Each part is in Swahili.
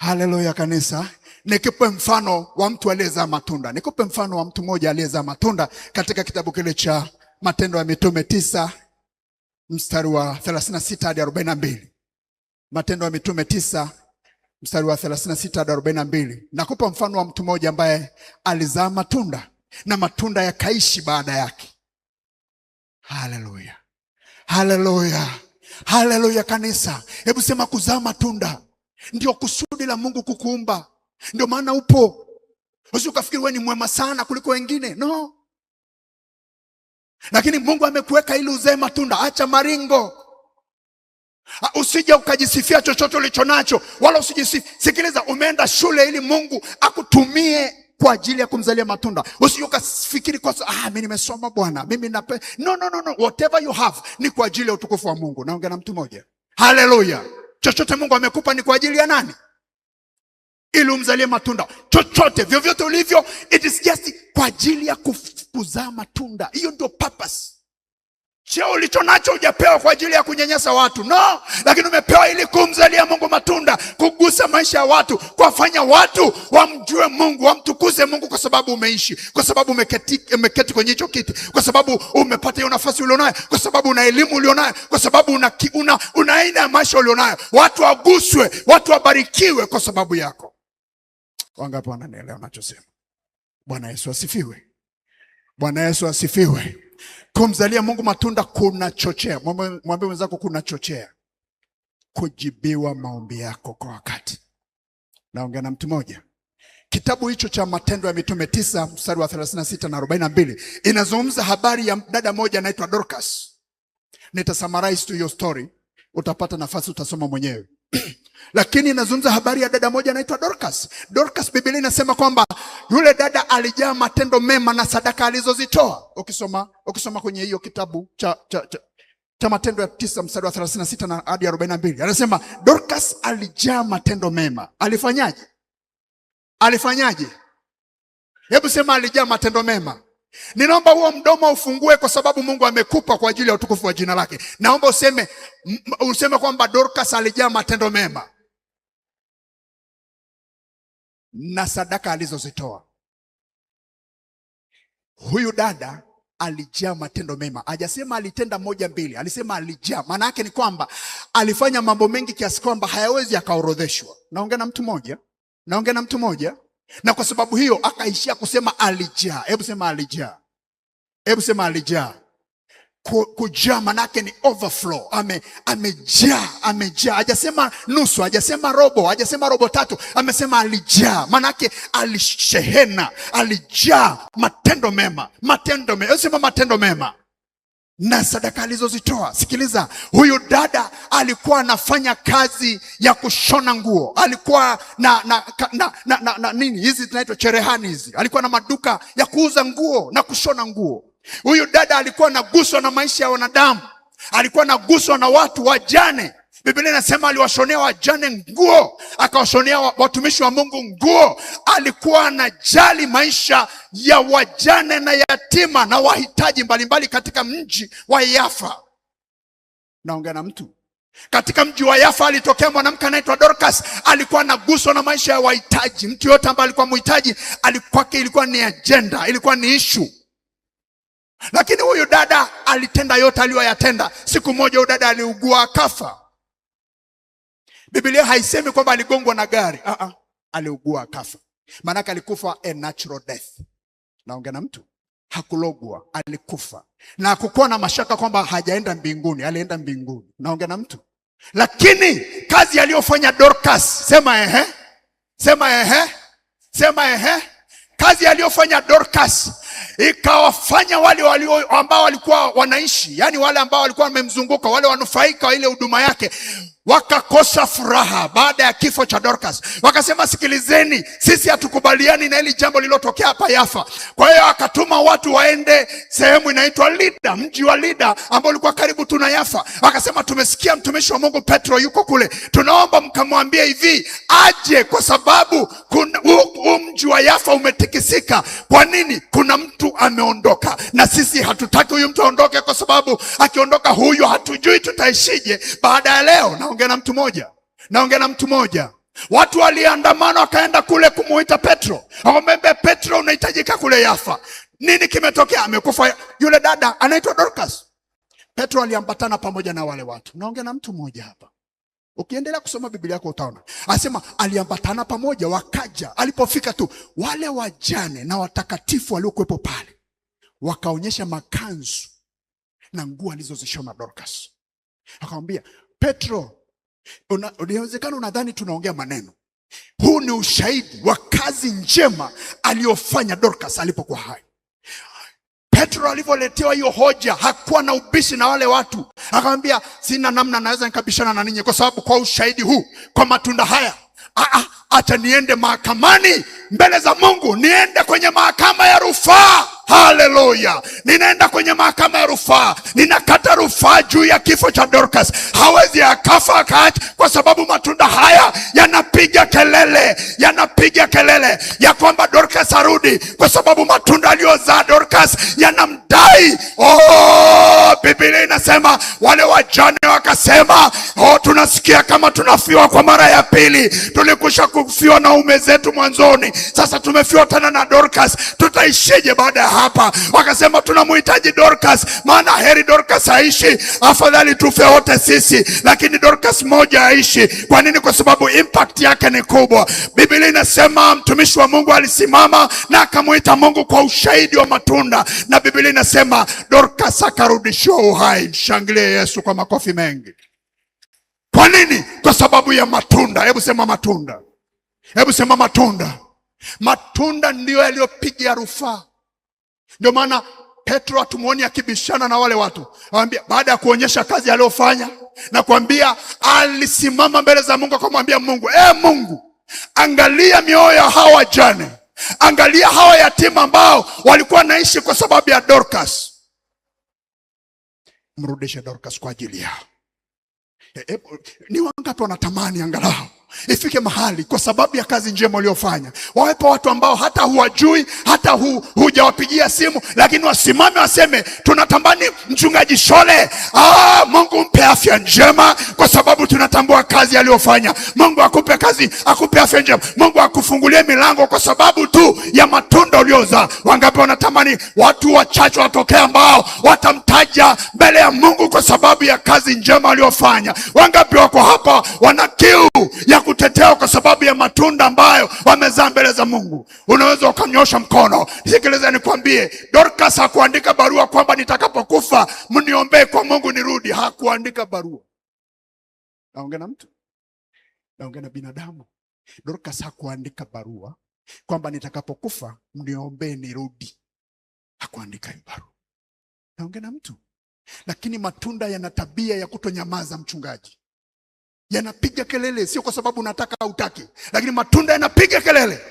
Haleluya kanisa. Nikupe mfano wa mtu aliyezaa matunda. Nikupe mfano wa mtu mmoja aliyezaa matunda katika kitabu kile cha Matendo ya Mitume 9 mstari wa 36 hadi 42. Matendo ya Mitume 9 mstari wa 36 hadi 42. Nakupa mfano wa mtu mmoja ambaye alizaa matunda na matunda yakaishi baada yake. Haleluya. Haleluya. Haleluya kanisa. Hebu sema kuzaa matunda ndio kusudi la Mungu kukuumba. Ndio maana upo. Usikafikiri wewe ni mwema sana kuliko wengine. No. Lakini Mungu amekuweka ili uzae matunda. Acha maringo. Usije ukajisifia chochote ulicho nacho, wala usijisifia. Sikiliza, umeenda shule ili Mungu akutumie kwa ajili ya kumzalia matunda. Usije ukafikiri kwa mimi nimesoma bwana, mimi no. Whatever you have ni kwa ajili ya utukufu wa Mungu. Naongea na mtu mmoja. Haleluya. Chochote Mungu amekupa ni kwa ajili ya nani? Ili umzalie matunda. Chochote vyovyote ulivyo, it is just kwa ajili ya kuzaa matunda. Hiyo ndio purpose. Cheo ulicho nacho hujapewa kwa ajili ya kunyanyasa watu. No, lakini umepewa ili kumzalia Mungu matunda, kugusa maisha ya watu, kuwafanya watu wamjue Mungu, wamtukuze Mungu kwa sababu umeishi, kwa sababu umeketi kwenye hicho kiti, kwa sababu umepata hiyo nafasi ulionayo, kwa sababu una elimu ulionayo, kwa sababu una aina ya maisha ulionayo. Watu waguswe, watu wabarikiwe kwa sababu yako. Wangapi wananielewa ninachosema? Bwana Yesu asifiwe. Bwana Yesu asifiwe. Kumzalia Mungu matunda kuna chochea. Mwambie mwenzako kuna chochea kujibiwa maombi yako kwa wakati. Naongea na mtu mmoja. Kitabu hicho cha Matendo ya Mitume 9 mstari wa 36 na 42 inazungumza habari ya dada moja anaitwa Dorcas. Nitasummarize to your story. Utapata nafasi utasoma mwenyewe. Lakini inazungumza habari ya dada moja anaitwa Dorcas. Dorcas, Biblia inasema kwamba yule dada alijaa matendo mema na sadaka alizozitoa. Ukisoma kwenye hiyo kitabu cha Matendo ya 9 mstari wa 36 na hadi 42. Anasema Dorcas alijaa matendo mema. Alifanyaje? Hebu sema alijaa matendo mema. Ninaomba huo mdomo ufungue kwa sababu Mungu amekupa kwa ajili ya utukufu wa jina lake. Naomba useme kwamba Dorcas alijaa matendo mema na sadaka alizozitoa. Huyu dada alijaa matendo mema. Hajasema alitenda moja mbili, alisema alijaa. Maana yake ni kwamba alifanya mambo mengi kiasi kwamba hayawezi akaorodheshwa. Naongea na mtu mmoja. Na kwa sababu hiyo akaishia kusema alijaa. Hebu sema alijaa. Kujaa manake ni overflow. Amejaa. Hajasema nusu, hajasema robo tatu. Amesema alijaa. Manake alishehena, alijaa matendo mema. Sema matendo mema. Na sadaka alizozitoa. Sikiliza, huyu dada alikuwa anafanya kazi ya kushona nguo. Alikuwa na nini hizi zinaitwa cherehani hizi. Alikuwa na maduka ya kuuza nguo na kushona nguo. Huyu dada alikuwa anaguswa na maisha ya wanadamu. Alikuwa anaguswa na watu wajane. Biblia inasema aliwashonea wajane nguo, akawashonea watumishi wa Mungu nguo. Alikuwa anajali maisha ya wajane na yatima na wahitaji mbalimbali katika mji wa Yafa. Naongea na mtu. Katika mji wa Yafa alitokea mwanamke anaitwa Dorcas. Alikuwa anaguswa na maisha ya wahitaji. Mtu yote ambaye alikuwa mhitaji, kwake ilikuwa ni agenda, ilikuwa ni issue. Lakini huyu dada alitenda yote aliyoyatenda. Siku moja huyu dada aliugua akafa. Biblia haisemi kwamba aligongwa na gari. Aliugua akafa. Maana alikufa a natural death. Naongea na mtu. Hakulogwa, alikufa. Na hakukuwa na mashaka kwamba hajaenda mbinguni, alienda mbinguni. Naongea na mtu. Lakini kazi aliyofanya Dorcas, sema ehe. Kazi aliyofanya Dorcas ikawafanya wale ambao walikuwa wanaishi, yani wale ambao walikuwa wamemzunguka, wale wanufaika wa ile huduma yake, wakakosa furaha baada ya kifo cha Dorcas. Wakasema sikilizeni, sisi hatukubaliani na hili jambo lililotokea hapa Yafa. Kwa hiyo akatuma watu waende sehemu inaitwa Lida, mji wa Lida ambao ulikuwa karibu tu na Yafa. Wakasema tumesikia mtumishi wa Mungu Petro yuko kule, tunaomba mkamwambie hivi aje, kwa sababu mji wa Yafa umetikisika. Kwa nini? Kuna mtu ameondoka na sisi hatutaki huyu mtu aondoke, kwa sababu akiondoka huyu hatujui tutaishije baada ya leo. Naongea na mtu moja. Watu waliandamana wakaenda kule kumuita Petro. Akamwambia Petro, unahitajika kule Yafa. Nini kimetokea? Amekufa yule dada anaitwa Dorcas. Petro aliambatana pamoja na wale watu. Naongea na mtu mmoja hapa. Ukiendelea kusoma Biblia yako utaona. Anasema aliambatana pamoja, wakaja. Alipofika tu wale wajane na watakatifu waliokuwepo pale, wakaonyesha makanzu na nguo alizozishona Dorcas. Akamwambia Petro, inawezekana unadhani tunaongea maneno. Huu ni ushahidi wa kazi njema aliyofanya Dorcas alipokuwa hai. Petro alivyoletewa hiyo hoja hakuwa na ubishi na wale watu. Akamwambia sina namna naweza nikabishana na ninyi, kwa sababu kwa ushahidi huu, kwa matunda haya, acha niende mahakamani mbele za Mungu, niende kwenye mahakama ya rufaa. Haleluya. Ninaenda kwenye mahakama ya rufaa, ninakata rufaa juu ya kifo cha Dorcas. Hawezi akafa akaacha, kwa sababu matunda haya yanapiga kelele ya kwamba Dorcas arudi, kwa sababu matunda aliyozaa Dorcas yanamdai. Biblia inasema wale wajane wakasema, tunasikia kama tunafiwa kwa mara ya pili. Tulikusha kufiwa na ume zetu mwanzoni, sasa tumefiwa tena na Dorcas. Tutaishije baada ya hapa? Wakasema tunamhitaji Dorcas, maana heri Dorcas aishi, afadhali tufe wote sisi, lakini Dorcas moja aishi. Kwa nini? Kwa sababu impact yake ni kubwa. Biblia inasema mtumishi wa Mungu alisimama na akamuita Mungu kwa ushahidi wa matunda, na Biblia inasema Dorcas akarudishiwa uhai. Mshangilie Yesu kwa makofi mengi. Kwa nini? Kwa sababu ya matunda. Hebu sema matunda. Hebu sema matunda. Matunda ndiyo yaliyopiga rufaa. Ndio maana Petro atumuoni akibishana na wale watu. Anamwambia, baada ya kuonyesha kazi aliyofanya na kuambia, alisimama mbele za Mungu akamwambia Mungu, Mungu, angalia mioyo ya hawa wajane, angalia hawa yatima ambao walikuwa naishi kwa sababu ya Dorcas. Mrudishe Dorcas kwa ajili yao. Ni wangapi wanatamani angalau ifike mahali kwa sababu ya kazi njema uliyofanya, wawepo watu ambao hata huwajui, hata hujawapigia simu, lakini wasimame waseme, tunatamani mchungaji Shole, Mungu mpe afya njema, kwa sababu tunatambua kazi aliyofanya. Mungu akupe kazi, akupe afya njema. Mungu akufungulie milango kwa sababu tu ya matunda uliozaa. Wangapi wanatamani watu wachache watokee ambao watamtaja mbele ya Mungu kwa sababu ya kazi njema aliyofanya? Wangapi wako hapa wana kiu ya kutetea kwa sababu ya matunda ambayo wamezaa mbele za Mungu? Unaweza ukanyosha mkono. Sikiliza nikwambie, Dorcas hakuandika barua kwamba nitakapokufa mniombee kwa Mungu nirudi. Hakuandika barua. Naongea na mtu, naongea na binadamu. Dorcas hakuandika barua kwamba nitakapokufa mniombee nirudi. Hakuandika hiyo barua. Naongea na mtu. Lakini matunda yana tabia ya kutonyamaza, mchungaji. Yanapiga kelele, sio kwa sababu unataka au utaki, lakini matunda yanapiga kelele.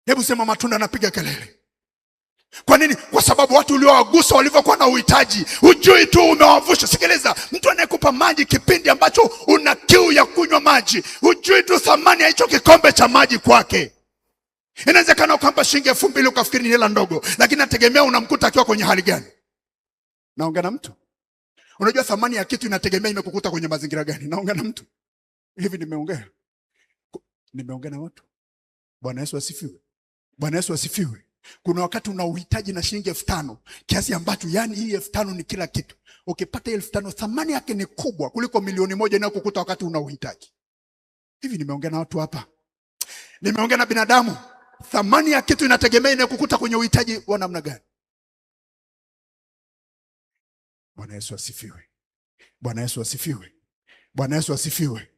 Hebu sema matunda yanapiga kelele. Kwa nini? Kwa sababu watu uliowagusa walivyokuwa na uhitaji, hujui tu umewavusha. Sikiliza, mtu anayekupa maji kipindi ambacho una kiu ya kunywa maji, hujui tu thamani ya hicho kikombe cha maji kwake. Inawezekana kwamba shilingi 2000 ukafikiri ni hela ndogo, lakini nategemea unamkuta akiwa kwenye hali gani. Naongea na mtu. Unajua thamani ya kitu inategemea imekukuta kwenye mazingira gani. Naongea na mtu. Hivi nimeongea na watu. Bwana Yesu asifiwe. Bwana Yesu asifiwe. Kuna wakati una uhitaji na shilingi 5000, kiasi ambacho yani hii 5000 ni kila kitu. Ukipata 5000 thamani yake ni kubwa kuliko 1,000,000 inayokukuta wakati una uhitaji. Hivi nimeongea na watu hapa. Nimeongea na binadamu. Thamani ya kitu inategemea inayokukuta kwenye uhitaji wa namna gani. Bwana Yesu asifiwe. Bwana Yesu asifiwe. Bwana Yesu asifiwe.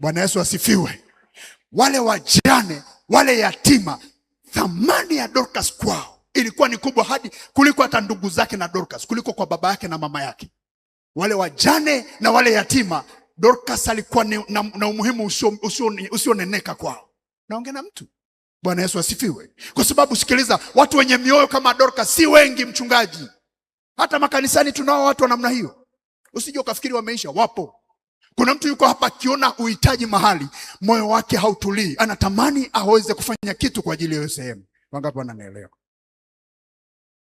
Bwana Yesu asifiwe. Wale wajane, wale yatima, thamani ya Dorcas kwao ilikuwa ni kubwa hadi kuliko hata ndugu zake na Dorcas, kuliko kwa baba yake na mama yake. Wale wajane na wale yatima, Dorcas alikuwa na umuhimu usioneneka kwao. Naongea na mtu. Bwana Yesu asifiwe. Kwa sababu sikiliza, watu wenye mioyo kama Dorcas si wengi, mchungaji. Hata makanisani tunao watu wa namna hiyo. Usije ukafikiri wameisha, wapo. Kuna mtu yuko hapa akiona uhitaji mahali, moyo wake hautulii, anatamani aweze kufanya kitu kwa ajili ya hiyo sehemu. Wangapi wananielewa?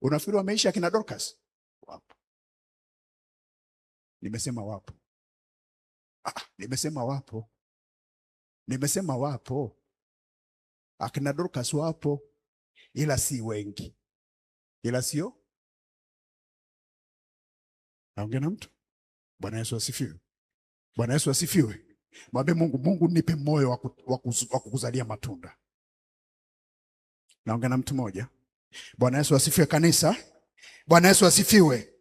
Unafikiri wameisha kina Dorcas? Wapo. Nimesema wapo. Nimesema wapo. Nimesema wapo, akina Dorcas wapo, ila si wengi, ila sio. Naongea na mtu. Bwana Yesu asifiwe. Bwana Yesu asifiwe. Mwambie Mungu, Mungu nipe moyo wa kukuzalia matunda. Naongea na mtu mmoja. Bwana Yesu asifiwe kanisa. Bwana Yesu asifiwe.